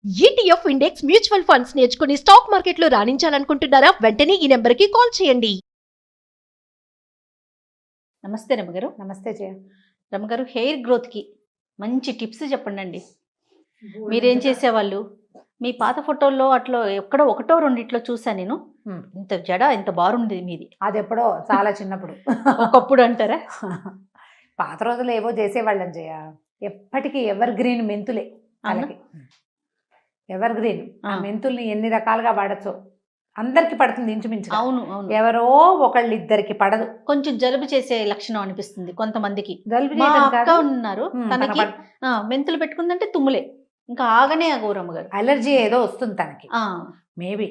ETF index mutual funds నేర్చుకుని stock మార్కెట్లో రాణించాలనుకుంటున్నారా? వెంటనే ఈ నెంబర్కి కాల్ చేయండి. నమస్తే రమగారు. నమస్తే జయ. రమగారు, హెయిర్ గ్రోత్కి మంచి టిప్స్ చెప్పండి. మీరేం చేసేవాళ్ళు? మీ పాత ఫోటోల్లో అట్లా ఎక్కడో ఒకటో రెండిట్లో చూసాను నేను. ఇంత జడ ఇంత బాగుంది మీది. అది ఎప్పుడో చాలా చిన్నప్పుడు. ఒకప్పుడు అంటారా? పాత రోజులు ఏవో చేసేవాళ్ళం జయ. ఎప్పటికీ ఎవర్ గ్రీన్ మెంతులే వాళ్ళకి. ఎవర్ గ్రీన్ ఆ మెంతుల్ని ఎన్ని రకాలుగా వాడచ్చో అందరికి పడుతుంది ఇంచుమించు. అవును అవును. ఎవరో ఒకళ్ళు ఇద్దరికి పడదు. కొంచెం జలుబు చేసే లక్షణం అనిపిస్తుంది కొంతమందికి. జలుబు మా చేయడం అక్క కాదు, ఉన్నారు, తనకి మెంతులు పెట్టుకుందంటే తుమ్ములే, ఇంకా ఆగనే ఆగవు రమ్మగారు. అలర్జీ ఏదో వస్తుంది తనకి మేబీ.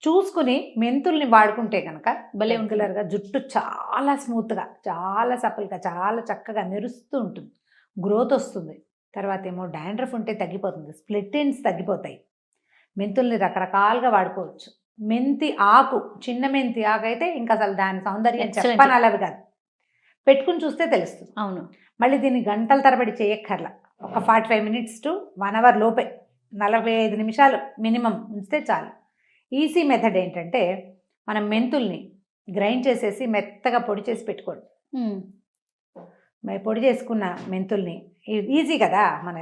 చూసుకుని మెంతుల్ని వాడుకుంటే కనుక భలే రెగ్యులర్గా జుట్టు చాలా స్మూత్గా, చాలా సపల్గా, చాలా చక్కగా మెరుస్తూ ఉంటుంది. గ్రోత్ వస్తుంది. తర్వాత ఏమో డాండ్రఫ్ ఉంటే తగ్గిపోతుంది, స్ప్లిట్ ఎండ్స్ తగ్గిపోతాయి. మెంతుల్ని రకరకాలుగా వాడుకోవచ్చు. మెంతి ఆకు, చిన్న మెంతి ఆకు అయితే ఇంకా అసలు దాని సౌందర్యం చెప్పనలవి కాదు. పెట్టుకుని చూస్తే తెలుస్తుంది. అవును. మళ్ళీ దీన్ని గంటల తరబడి చేయక్కర్లా. ఒక 45 minutes to 1 hour లోపే, 45 నిమిషాలు మినిమం ఉంచితే చాలు. ఈజీ మెథడ్ ఏంటంటే మనం మెంతుల్ని గ్రైండ్ చేసేసి మెత్తగా పొడి చేసి పెట్టుకోండి. పొడి చేసుకున్న మెంతుల్ని ఈజీ కదా, మన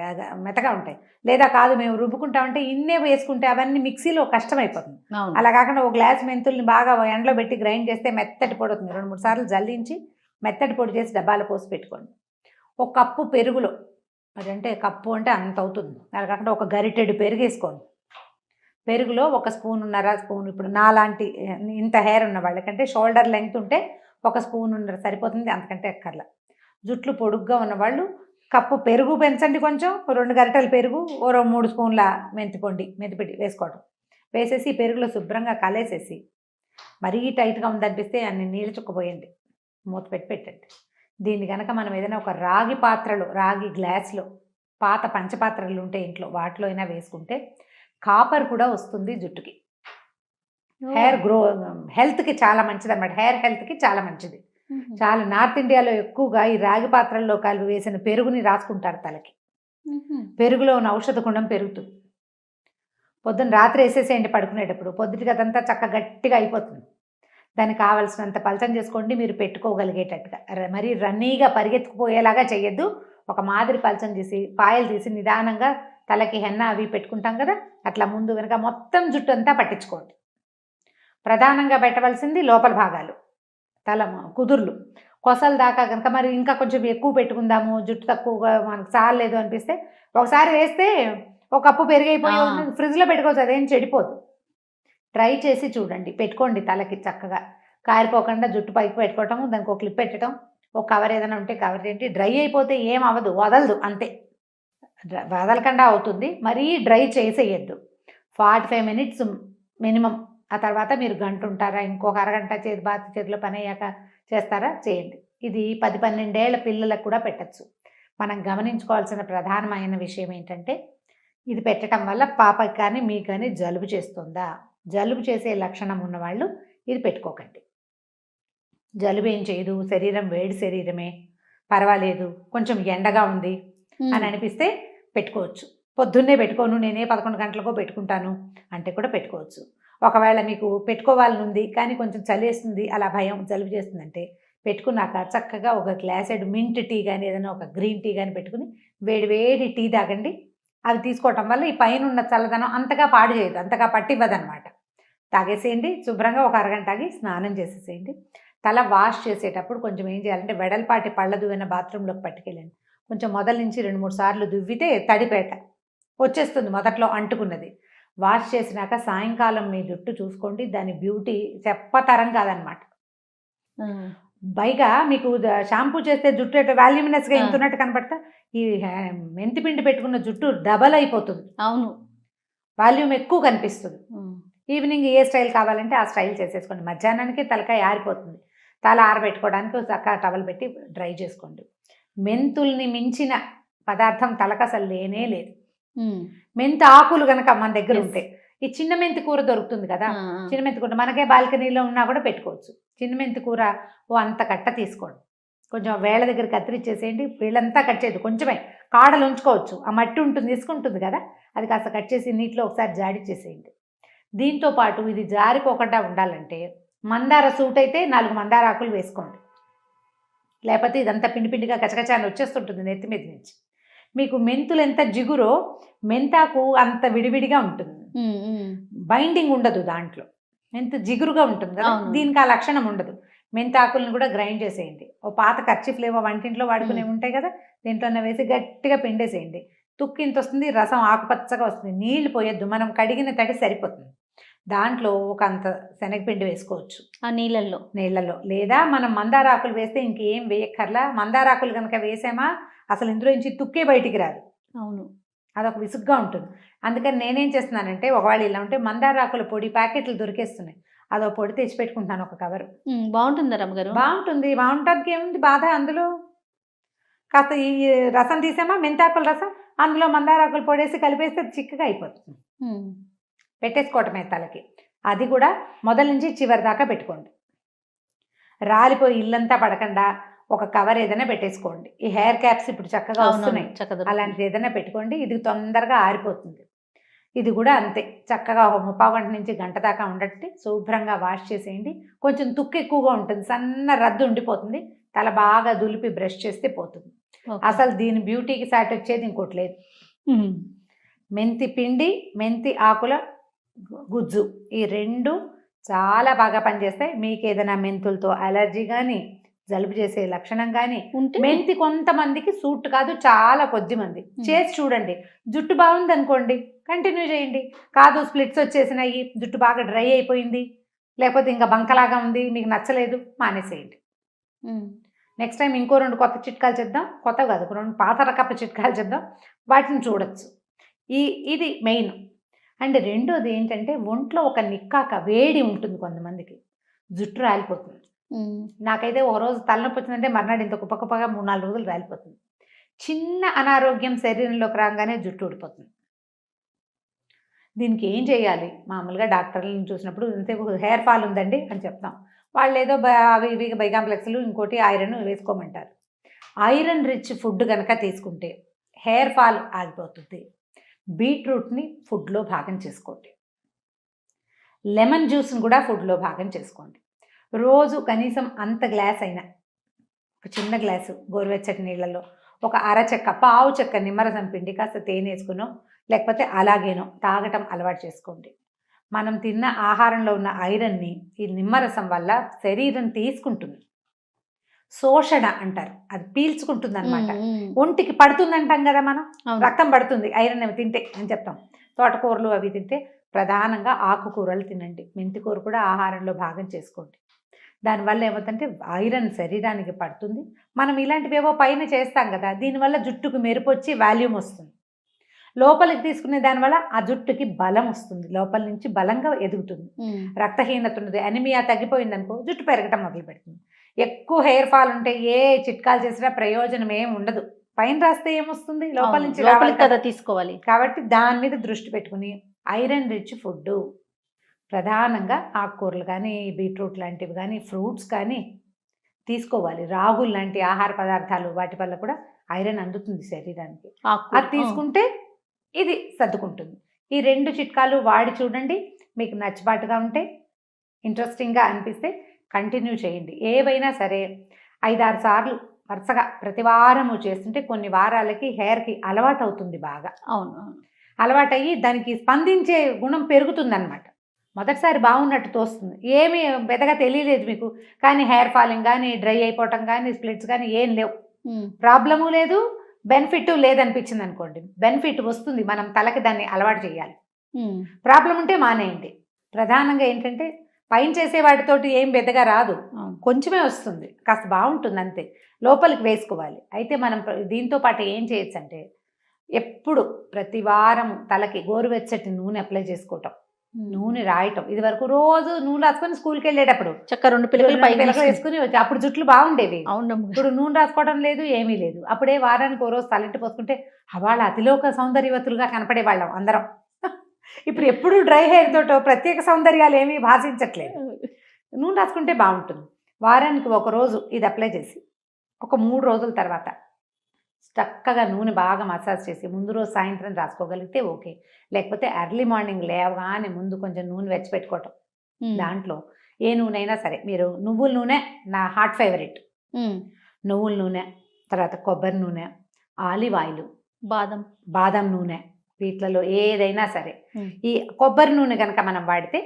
మెత్తగా ఉంటాయి. లేదా కాదు మేము రుబ్బుకుంటామంటే ఇన్నే వేసుకుంటే అవన్నీ మిక్సీలో కష్టమైపోతుంది. అలా కాకుండా ఒక గ్లాస్ మెంతుల్ని బాగా ఎండలో పెట్టి గ్రైండ్ చేస్తే మెత్తటి పొడి అవుతుంది. 2-3 సార్లు జల్లించి మెత్తటి పొడి చేసి డబ్బాలో పోసి పెట్టుకోండి. ఒక కప్పు పెరుగులో, అదంటే కప్పు అంటే అంత అవుతుంది, అలా కాకుండా ఒక గరిటెడు పెరుగు వేసుకోండి. పెరుగులో 1.5 స్పూన్, ఇప్పుడు నాలాంటి ఇంత హెయిర్ ఉన్న వాళ్ళకంటే షోల్డర్ లెంగ్త్ ఉంటే 1.5 స్పూన్ సరిపోతుంది, అంతకంటే ఎక్కర్లా. జుట్లు పొడుగ్గా ఉన్నవాళ్ళు కప్పు పెరుగు పెంచండి, కొంచెం 2 గరిటెల పెరుగు, 3 స్పూన్ల మెంతిపిండి వేసుకోవడం. వేసేసి పెరుగులో శుభ్రంగా కలేసేసి, మరీ టైట్గా ఉందనిపిస్తే అన్ని నీళ్ళు చుక్కపోయండి, మూత పెట్టండి. దీన్ని కనుక మనం ఏదైనా ఒక రాగి పాత్రలో, రాగి గ్లాస్లో, పాత పంచపాత్రలు ఉంటే ఇంట్లో వాటిలో అయినా వేసుకుంటే కాపర్ కూడా వస్తుంది జుట్టుకి. హెయిర్ హెల్త్కి చాలా మంచిది అన్నమాట. హెయిర్ హెల్త్కి చాలా మంచిది. చాలా నార్త్ ఇండియాలో ఎక్కువగా ఈ రాగి పాత్రల్లో కలిపి వేసిన పెరుగుని రాసుకుంటారు తలకి. పెరుగులో ఉన్న ఔషధ గుణం పెరుగుతుంది. పొద్దున్న రాత్రి వేసేసేయండి పడుకునేటప్పుడు, పొద్దుటికి అదంతా చక్కగా గట్టిగా అయిపోతుంది. దానికి కావాల్సినంత పలచం చేసుకోండి మీరు పెట్టుకోగలిగేటట్టుగా. మరీ రన్నీగా పరిగెత్తుకుపోయేలాగా చేయొద్దు. ఒక మాదిరి పలచం చేసి పాయలు తీసి నిదానంగా తలకి హెన్న అవి పెట్టుకుంటాం కదా, అట్లా ముందు వెనక మొత్తం జుట్టు అంతా పట్టించుకోండి. ప్రధానంగా పెట్టవలసింది లోపల భాగాలు, తల కుదుర్లు, కొసల దాకా కనుక మరి ఇంకా కొంచెం ఎక్కువ పెట్టుకుందాము, జుట్టు తక్కువగా మనకు చాలలేదు అనిపిస్తే ఒకసారి వేస్తే ఒక కప్పు పెరిగైపోయి ఫ్రిడ్జ్లో పెట్టుకోవచ్చు, అదేం చెడిపోదు. ట్రై చేసి చూడండి, పెట్టుకోండి తలకి చక్కగా. కారిపోకుండా జుట్టు పైకి పెట్టుకోవటము, దానికి ఒక క్లిప్ పెట్టడం, ఒక కవర్ ఏదైనా ఉంటే కవర్ ఏంటి. డ్రై అయిపోతే ఏం అవ్వదు, వదలదు, అంతే. వదలకుండా అవుతుంది. మరీ డ్రై చేసేయద్దు. 45 minutes minimum. ఆ తర్వాత మీరు గంట ఉంటారా, ఇంకొక అరగంట చేతిలో పని అయ్యాక చేస్తారా, చేయండి. ఇది 10-12 ఏళ్ల పిల్లలకు కూడా పెట్టచ్చు. మనం గమనించుకోవాల్సిన ప్రధానమైన విషయం ఏంటంటే, ఇది పెట్టడం వల్ల పాపకి కానీ మీకు కానీ జలుబు చేస్తుందా? జలుబు చేసే లక్షణం ఉన్నవాళ్ళు ఇది పెట్టుకోకండి. జలుబు ఏం చేయదు, శరీరం వేడి శరీరమే, పర్వాలేదు, కొంచెం ఎండగా ఉంది అని అనిపిస్తే పెట్టుకోవచ్చు. పొద్దున్నే పెట్టుకోను, నేనే 11 గంటలకో పెట్టుకుంటాను అంటే కూడా పెట్టుకోవచ్చు. ఒకవేళ మీకు పెట్టుకోవాలని ఉంది కానీ కొంచెం చలేస్తుంది, అలా భయం, జలుబు చేస్తుందంటే పెట్టుకున్నాక చక్కగా ఒక గ్లాసెడ్ మింట్ టీ కానీ ఏదైనా ఒక గ్రీన్ టీ కానీ పెట్టుకుని వేడి టీ తాగండి. అవి తీసుకోవటం వల్ల ఈ పైన ఉన్న చల్లదనం అంతగా పాడు చేయదు, అంతగా పట్టివ్వదనమాట. తాగేసేయండి. శుభ్రంగా ఒక అరగంట ఆగి స్నానం చేసేసేయండి. తల వాష్ చేసేటప్పుడు కొంచెం ఏం చేయాలంటే వెడల్పాటి పళ్ళ దువ్వెన బాత్రూంలోకి పట్టుకెళ్ళండి. కొంచెం మొదల నుంచి 2-3 సార్లు దువ్వితే తడిపేట వచ్చేస్తుంది, మొదట్లో అంటుకున్నది. వాష్ చేసినాక సాయంకాలం మీ జుట్టు చూసుకోండి, దాని బ్యూటీ చెప్పతరం కాదనమాట. పైగా మీకు షాంపూ చేస్తే జుట్టు వాల్యూమినస్గా ఇంతున్నట్టు కనపడతా, ఈ మెంతిపిండి పెట్టుకున్న జుట్టు డబల్ అయిపోతుంది. అవును, వాల్యూమ్ ఎక్కువ కనిపిస్తుంది. ఈవినింగ్ ఏ స్టైల్ కావాలంటే ఆ స్టైల్ చేసేసుకోండి. మధ్యాహ్నానికి తలకాయ ఆరిపోతుంది. తల ఆరబెట్టుకోవడానికి చక్కగా టవల్ పెట్టి డ్రై చేసుకోండి. మెంతుల్ని మించిన పదార్థం తలకు అసలు లేనే లేదు. మెంతి ఆకులు కనుక మన దగ్గర ఉంటే, ఈ చిన్న మెంతి కూర దొరుకుతుంది కదా, చిన్న మెంతి కూర మనకే బాల్కనీలో ఉన్నా కూడా పెట్టుకోవచ్చు. చిన్న మెంతి కూర అంత కట్ట తీసుకోండి, కొంచెం వేళ్ళ దగ్గర కత్తిరించేసేయండి. వేళ్ళంతా కట్ చేయదు, కొంచెమే కాడలు ఉంచుకోవచ్చు. ఆ మట్టి ఉంటుంది, ఇసుక ఉంటుంది కదా, అది కాస్త కట్ చేసి నీటిలో ఒకసారి జాడిచ్చేసేయండి. దీంతో పాటు ఇది జారిపోకుండా ఉండాలంటే మందార సూట్ అయితే 4 మందార ఆకులు వేసుకోండి. లేకపోతే ఇదంతా పిండి పిండిగా కచకచాన్ని వచ్చేస్తుంటుంది నెత్తి మీద నుంచి. మీకు మెంతులు ఎంత జిగురో మెంతాకు అంత విడివిడిగా ఉంటుంది, బైండింగ్ ఉండదు దాంట్లో, మెంతు జిగురుగా ఉంటుంది కదా, దీనికి ఆ లక్షణం ఉండదు. మెంతాకులను కూడా గ్రైండ్ చేసేయండి. ఓ పాత కర్చీఫ్లేమో వంటింట్లో వాడుకునేవి ఉంటాయి కదా, దీంట్లోనే వేసి గట్టిగా పిండేసేయండి. తుక్కు ఇంత వస్తుంది, రసం ఆకుపచ్చగా వస్తుంది. నీళ్లు పోయొద్దు, మనం కడిగిన తడి సరిపోతుంది. దాంట్లో ఒక అంత శనగపిండి వేసుకోవచ్చు ఆ నీళ్ళల్లో. లేదా మనం మందార ఆకులు వేస్తే ఇంకేం వేయక్కర్లా. మందార ఆకులు కనుక వేసామా అసలు ఇందులో నుంచి తుక్కే బయటికి రాదు. అవును, అదొక విసుగ్గా ఉంటుంది. అందుకని నేనేం చేస్తున్నానంటే, ఒకవేళ ఇలా ఉంటే మందార ఆకుల పొడి ప్యాకెట్లు దొరికేస్తున్నాయి, అదో పొడి తెచ్చి పెట్టుకుంటాను ఒక కవరు. బాగుంటుందా రమ్మగారు? బాగుంటుంది. ఏముంది బాధ అందులో. కాస్త ఈ రసం తీసామా, మెంతాకుల రసం, అందులో మందార ఆకులు పొడేసి కలిపేస్తే చిక్కగా అయిపోతుంది. పెట్టేసుకోవటమే తలకి. అది కూడా మొదల నుంచి చివరి దాకా పెట్టుకోండి. రాలిపోయి ఇల్లంతా పడకుండా ఒక కవర్ ఏదైనా పెట్టేసుకోండి. ఈ హెయిర్ క్యాప్స్ ఇప్పుడు చక్కగా వస్తున్నాయి, అలాంటిది ఏదైనా పెట్టుకోండి. ఇది తొందరగా ఆరిపోతుంది. ఇది కూడా అంతే, చక్కగా 30 గంట నుంచి గంట దాకా ఉండట్టి శుభ్రంగా వాష్ చేసేయండి. కొంచెం తుక్కు ఎక్కువగా ఉంటుంది, సన్న రద్దు ఉండిపోతుంది. తల బాగా దులిపి బ్రష్ చేస్తే పోతుంది. అసలు దీని బ్యూటీకి సాటి వచ్చేది ఇంకోటి లేదు. మెంతి పిండి, మెంతి ఆకుల గుజ్జు, ఈ 2 చాలా బాగా పనిచేస్తాయి. మీకు ఏదైనా మెంతులతో అలర్జీ కానీ, జలుబు చేసే లక్షణం కానీ ఉంటే, మెంతి కొంతమందికి సూట్ కాదు, చాలా కొద్ది మంది. చేసి చూడండి. జుట్టు బాగుంది అనుకోండి, కంటిన్యూ చేయండి. కాదు స్ప్లిట్స్ వచ్చేసినాయి, జుట్టు బాగా డ్రై అయిపోయింది, లేకపోతే ఇంకా బంకలాగా ఉంది, మీకు నచ్చలేదు, మానేసేయండి. నెక్స్ట్ టైం ఇంకో 2 కొత్త చిట్కాలు చేద్దాం. కొత్త కాదు, 2 పాత రకపు చిట్కాలు చేద్దాం, వాటిని చూడొచ్చు. ఇది మెయిన్. అండ్ రెండోది ఏంటంటే, ఒంట్లో ఒక నిక్కాక వేడి ఉంటుంది, కొంతమందికి జుట్టు రాలిపోతుంది. నాకైతే ఒక రోజు తలనొప్పి వచ్చిందంటే మర్నాడు ఇంత కుప్పకుప్పగా 3-4 రోజులు రాలిపోతుంది. చిన్న అనారోగ్యం శరీరంలోకి రాగానే జుట్టు ఊడిపోతుంది. దీనికి ఏం చేయాలి? మామూలుగా డాక్టర్లను చూసినప్పుడు ఇంతే హెయిర్ ఫాల్ ఉందండి అని చెప్తాం. వాళ్ళు ఏదో అవి ఇవి బైకాంప్లెక్స్లు ఇంకోటి ఐరన్ వేసుకోమంటారు. ఐరన్ రిచ్ ఫుడ్ కనుక తీసుకుంటే హెయిర్ ఫాల్ ఆగిపోతుంది. బీట్రూట్ని ఫుడ్లో భాగం చేసుకోండి. లెమన్ జ్యూస్ని కూడా ఫుడ్లో భాగం చేసుకోండి. రోజు కనీసం అంత గ్లాస్ అయినా, ఒక చిన్న గ్లాసు గోరువెచ్చటి నీళ్ళలో ఒక అరచెక్క, పావు చెక్క నిమ్మరసం పిండి కాస్త తేనె వేసుకునో, లేకపోతే అలాగేనో తాగటం అలవాటు చేసుకోండి. మనం తిన్న ఆహారంలో ఉన్న ఐరన్ని ఈ నిమ్మరసం వల్ల శరీరం తీసుకుంటుంది. శోషణ అంటారు, అది పీల్చుకుంటుంది అనమాట. ఒంటికి పడుతుంది అంటాం కదా, మనం రక్తం పడుతుంది ఐరన్ అవి తింటే అని చెప్తాం. తోటకూరలు అవి తింటే ప్రధానంగా ఆకుకూరలు తినండి. మెంతికూర కూడా ఆహారంలో భాగం చేసుకోండి. దానివల్ల ఏమవుతుందంటే ఐరన్ శరీరానికి పడుతుంది. మనం ఇలాంటివేవో పైన చేస్తాం కదా, దీనివల్ల జుట్టుకు మెరుపు వచ్చి వాల్యూమ్ వస్తుంది. లోపలికి తీసుకునే దానివల్ల ఆ జుట్టుకి బలం వస్తుంది, లోపల నుంచి బలంగా ఎదుగుతుంది. రక్తహీనత ఉండదు, అనిమియా తగ్గిపోయింది అనుకో, జుట్టు పెరగటం మొదలు పెడుతుంది. ఎక్కువ హెయిర్ ఫాల్ ఉంటే ఏ చిట్కాలు చేసినా ప్రయోజనం ఏం ఉండదు. పైన రాస్తే ఏమొస్తుంది, లోపల నుంచి కదా తీసుకోవాలి. కాబట్టి దాని మీద దృష్టి పెట్టుకుని ఐరన్ రిచ్ ఫుడ్, ప్రధానంగా ఆకుకూరలు కానీ, బీట్రూట్ లాంటివి కానీ, ఫ్రూట్స్ కానీ తీసుకోవాలి. రాగులు లాంటి ఆహార పదార్థాలు, వాటి వల్ల కూడా ఐరన్ అందుతుంది శరీరానికి. అది తీసుకుంటే ఇది సర్దుకుంటుంది. ఈ 2 చిట్కాలు వాడి చూడండి. మీకు నచ్చబాటుగా ఉంటే, ఇంట్రెస్టింగ్గా అనిపిస్తే కంటిన్యూ చేయండి. ఏవైనా సరే 5-6 సార్లు వరుసగా ప్రతి వారము చేస్తుంటే కొన్ని వారాలకి హెయిర్కి అలవాటు అవుతుంది బాగా. అవును, అలవాటయ్యి దానికి స్పందించే గుణం పెరుగుతుందన్నమాట. మొదటిసారి బాగున్నట్టు తోస్తుంది, ఏమీ పెద్దగా తెలియలేదు మీకు, కానీ హెయిర్ ఫాలింగ్ కానీ, డ్రై అయిపోవటం కానీ, స్ప్లిట్స్ కానీ ఏం లేవు, ప్రాబ్లము లేదు, బెనిఫిట్ లేదనిపించింది అనుకోండి, బెనిఫిట్ వస్తుంది. మనం తలకి దాన్ని అలవాటు చేయాలి. ప్రాబ్లం ఉంటే మానేయండి. ప్రధానంగా ఏంటంటే పైన చేసే వాటితోటి ఏం పెద్దగా రాదు, కొంచెమే వస్తుంది, కాస్త బాగుంటుంది అంతే. లోపలికి వేసుకోవాలి. అయితే మనం దీంతో పాటు ఏం చేయొచ్చు అంటే, ఎప్పుడు ప్రతి వారం తలకి గోరువెచ్చటి నూనె అప్లై చేసుకోవటం, నూనె రాయటం. ఇది వరకు రోజు నూనె రాసుకొని స్కూల్కి వెళ్ళేటప్పుడు చక్క 2 పిల్లలు వేసుకుని వచ్చి, అప్పుడు జుట్లు బాగుండేవి. అవును, ఇప్పుడు నూనె రాసుకోవడం లేదు, ఏమీ లేదు. అప్పుడే వారానికి ఓ రోజు తలంటి పోసుకుంటే వాళ్ళ అతిలోక సౌందర్యవతులుగా కనపడేవాళ్ళం అందరం. ఇప్పుడు ఎప్పుడు డ్రై హెయిర్ తోటో ప్రత్యేక సౌందర్యాలు ఏమీ భాషించట్లేదు. నూనె రాసుకుంటే బాగుంటుంది. వారానికి ఒక రోజు ఇది అప్లై చేసి ఒక 3 రోజుల తర్వాత చక్కగా నూనె బాగా మసాజ్ చేసి ముందు రోజు సాయంత్రం రాసుకోగలిగితే ఓకే. లేకపోతే ఎర్లీ మార్నింగ్ లేవగానే ముందు కొంచెం నూనె వెచ్చిపెట్టుకోవటం. దాంట్లో ఏ నూనె అయినా సరే, మీరు నువ్వుల నూనె నా హాట్ ఫేవరెట్. నువ్వుల నూనె, తర్వాత కొబ్బరి నూనె, ఆలివ్ ఆయిల్, బాదం నూనె, వీటిలలో ఏదైనా సరే. ఈ కొబ్బరి నూనె కనుక మనం వాడితే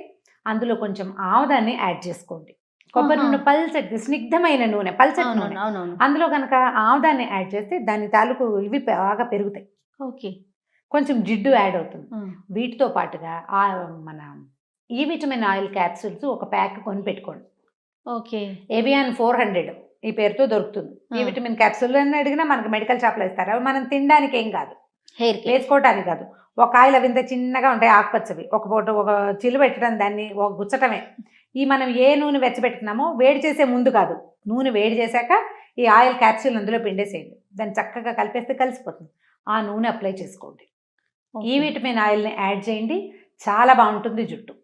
అందులో కొంచెం ఆముదాన్ని యాడ్ చేసుకోండి. కొబ్బరి నూనె పల్చటి స్నిగ్ధమైన నూనె, పల్చటి నూనె, అందులో కనుక ఆముదాన్ని యాడ్ చేస్తే దాని తాలూకు ఇవి బాగా పెరుగుతాయి. ఓకే, కొంచెం జిడ్డు యాడ్ అవుతుంది. వీటితో పాటుగా మన ఈ విటమిన్ ఆయిల్ క్యాప్సూల్స్ ఒక ప్యాక్ కొని పెట్టుకోండి. ఓకే, ఏవియాన్ 400 ఈ పేరుతో దొరుకుతుంది. ఈ విటమిన్ క్యాప్సూల్ అని అడిగినా మనకి మెడికల్ షాప్లో ఇస్తారు. అవి మనం తినడానికి ఏం కాదు, హెయిర్ వేసుకోవటానికి కాదు. ఒక ఆయిల్ అవి ఇంత చిన్నగా ఉంటాయి, ఆకుపచ్చవి. ఒక చిల్లు పెట్టడం, దాన్ని ఒక గుచ్చటమే. ఈ మనం ఏ నూనె వెచ్చబెట్టుకున్నామో వేడి చేసే ముందు కాదు, నూనె వేడి చేశాక ఈ ఆయిల్ క్యాప్సూల్ అందులో పిండేసేయండి. దాన్ని చక్కగా కలిపేస్తే కలిసిపోతుంది. ఆ నూనె అప్లై చేసుకోండి. ఈ విటమిన్ ఆయిల్ని యాడ్ చేయండి, చాలా బాగుంటుంది జుట్టు.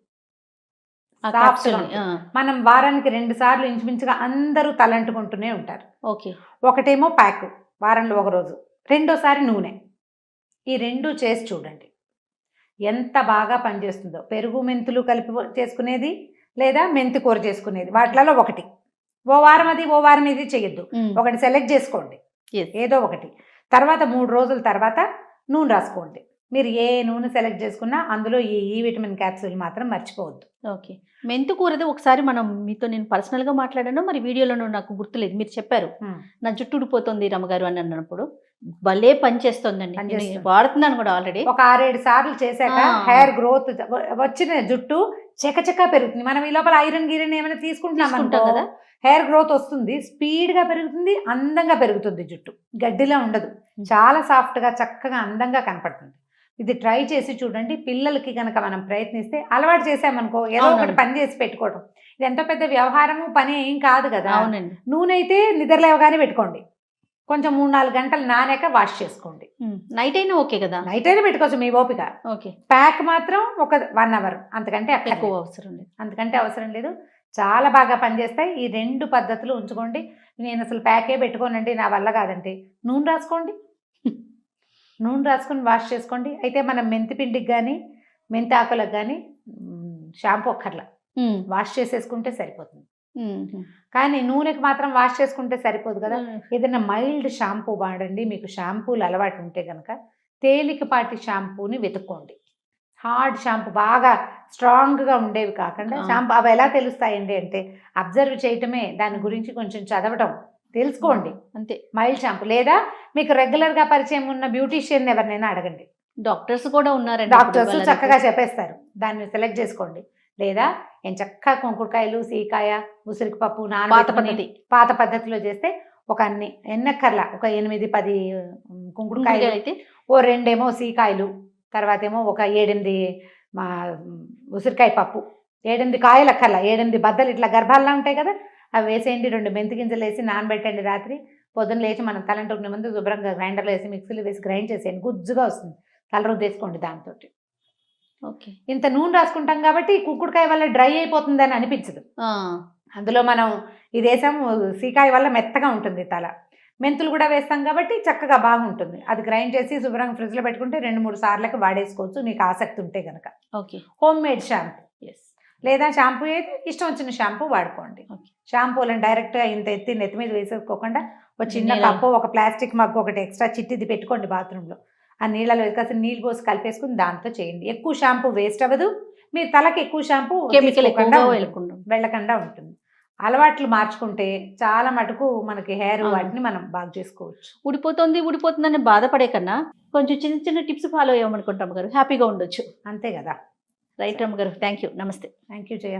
మనం వారానికి 2 సార్లు ఇంచుమించుగా అందరూ తలంటుకుంటూనే ఉంటారు. ఓకే, ఒకటేమో ప్యాక్ వారంలో ఒక రోజు, రెండోసారి నూనె. ఈ 2 చేసి చూడండి ఎంత బాగా పనిచేస్తుందో. పెరుగు మెంతులు కలిపి చేసుకునేది లేదా మెంతి కూర చేసుకునేది, వాటిలలో ఒకటి. ఓ వారం అది, ఓ వారం ఇది చేయొద్దు. ఒకటి సెలెక్ట్ చేసుకోండి, ఏదో ఒకటి. తర్వాత 3 రోజుల తర్వాత నూనె రాసుకోండి. మీరు ఏ నూనె సెలెక్ట్ చేసుకున్నా అందులో ఈ విటమిన్ క్యాప్సూల్ మాత్రం మర్చిపోవద్దు. ఓకే, మెంతు కూరది ఒకసారి మీతో నేను పర్సనల్గా మాట్లాడాను, మరి వీడియోలో నాకు గుర్తులేదు. మీరు చెప్పారు నా జుట్టు ఊడిపోతుంది రమ్మగారు అని అన్నప్పుడు భలే పని చేస్తుందండి, వాడుతున్నాను కూడా ఆల్రెడీ. ఒక 6-7 సార్లు చేశాక హెయిర్ గ్రోత్ వచ్చిన జుట్టు చకచకా పెరుగుతుంది. మనం ఈ లోపల ఐరన్ గిరన్ ఏమైనా తీసుకుంటున్నాం కదా, హెయిర్ గ్రోత్ వస్తుంది, స్పీడ్గా పెరుగుతుంది, అందంగా పెరుగుతుంది. జుట్టు గడ్డిలా ఉండదు, చాలా సాఫ్ట్గా చక్కగా అందంగా కనపడుతుంది. ఇది ట్రై చేసి చూడండి. పిల్లలకి కనుక మనం ప్రయత్నిస్తే, అలవాటు చేసామనుకో ఏదో ఒకటి పని చేసి పెట్టుకోవడం. ఇది ఎంతో పెద్ద వ్యవహారము పని ఏం కాదు కదా. అవునండి, నూనె అయితే నిద్రలేవగానే పెట్టుకోండి, కొంచెం 3-4 గంటలు నానాక వాష్ చేసుకోండి. నైట్ అయినా ఓకే కదా, నైట్ అయినా పెట్టుకోవచ్చు మీ ఓపిక. ఓకే, ప్యాక్ మాత్రం ఒక 1 అవర్, అంతకంటే ఎక్కువ అవసరం లేదు. అంతకంటే అవసరం లేదు, చాలా బాగా పనిచేస్తాయి. ఈ 2 పద్ధతులు ఉంచుకోండి. నేను అసలు ప్యాకే పెట్టుకోనండి, నా వల్ల కాదంటే నూనె రాసుకోండి, నూనె రాసుకొని వాష్ చేసుకోండి. అయితే మనం మెంతి పిండికి కానీ మెంతి ఆకులకు కానీ షాంపూ ఒక్కర్లా, వాష్ చేసేసుకుంటే సరిపోతుంది. కానీ నూనెకి మాత్రం వాష్ చేసుకుంటే సరిపోదు కదా. ఏదైనా మైల్డ్ షాంపూ వాడండి. మీకు షాంపూలు అలవాటు ఉంటే కనుక తేలికపాటి షాంపూని వెతుక్కోండి. హార్డ్ షాంపూ, బాగా స్ట్రాంగ్గా ఉండేవి కాకుండా షాంపూ. అవి ఎలా తెలుస్తాయండి అంటే అబ్జర్వ్ చేయటమే, దాని గురించి కొంచెం చదవటం, తెలుసుకోండి అంతే. మైల్డ్ షాంపూ లేదా మీకు రెగ్యులర్గా పరిచయం ఉన్న బ్యూటీషియన్ ఎవరినైనా అడగండి. డాక్టర్స్ కూడా ఉన్నారండి, డాక్టర్స్ చక్కగా చెప్పేస్తారు. దాన్ని సెలెక్ట్ చేసుకోండి. లేదా చక్కగా కుంకుడుకాయలు, సీకాయ, ఉసిరికి పప్పు పాత పద్ధతిలో చేస్తే ఒక ఎన్నక్కర్లా ఒక 8-10 కుంకుడుకాయలు అయితే ఓ 2 సీకాయలు, తర్వాత ఒక 7-8 ఉసిరికాయ పప్పు, 7-8 కాయలు అక్కర్లా, 7-8 బద్దలు ఇట్లా గర్భాల్లో ఉంటాయి కదా, అవి వేసేయండి. 2 మెంతి గింజలు వేసి నానబెట్టండి. రాత్రి పొద్దున్న లేచి మనం తలంటుకునే ముందు శుభ్రంగా గ్రైండర్లో వేసి మిక్సీలో వేసి గ్రైండ్ చేసేయండి, గుజ్జుగా వస్తుంది. తలరుద్దు వేసుకోండి దాంతో. ఓకే, ఇంత నూనె రాసుకుంటాం కాబట్టి కుంకుడుకాయ వల్ల డ్రై అయిపోతుంది అని అనిపించదు. అందులో మనం ఇది వేసాము, సీకాయ వల్ల మెత్తగా ఉంటుంది తల. మెంతులు కూడా వేస్తాం కాబట్టి చక్కగా బాగుంటుంది. అది గ్రైండ్ చేసి శుభ్రంగా ఫ్రిడ్జ్లో పెట్టుకుంటే 2-3 సార్లకి వాడేసుకోవచ్చు మీకు ఆసక్తి ఉంటే కనుక. Okay, home made shampoo. లేదా షాంపూ అయితే ఇష్టం వచ్చిన షాంపూ వాడుకోండి. షాంపూలను డైరెక్ట్గా ఇంత ఎత్తి నెత్తి మీద వేసేసుకోకుండా ఒక చిన్న కప్పు, ఒక ప్లాస్టిక్ మగ్గు ఒకటి ఎక్స్ట్రా చిట్టిది పెట్టుకోండి బాత్రూంలో. ఆ నీళ్ళలో కాస్త నీళ్ళు పోసి కలిపేసుకుని దాంతో చేయండి. ఎక్కువ షాంపూ వేస్ట్ అవ్వదు, మీ తలకి ఎక్కువ షాంపూ వెళ్ళకుండా ఉంటుంది. అలవాట్లు మార్చుకుంటే చాలా మటుకు మనకి హెయిర్ వాటిని మనం బాగా చేసుకోవచ్చు. ఊడిపోతుందని బాధపడే కన్నా కొంచెం చిన్న చిన్న టిప్స్ ఫాలో అయ్యామనుకుంటాం గారు, హ్యాపీగా ఉండొచ్చు. అంతే కదా. రైట్ రమ్మ గారు, థ్యాంక్ యూ, నమస్తే. Thank you Jaya.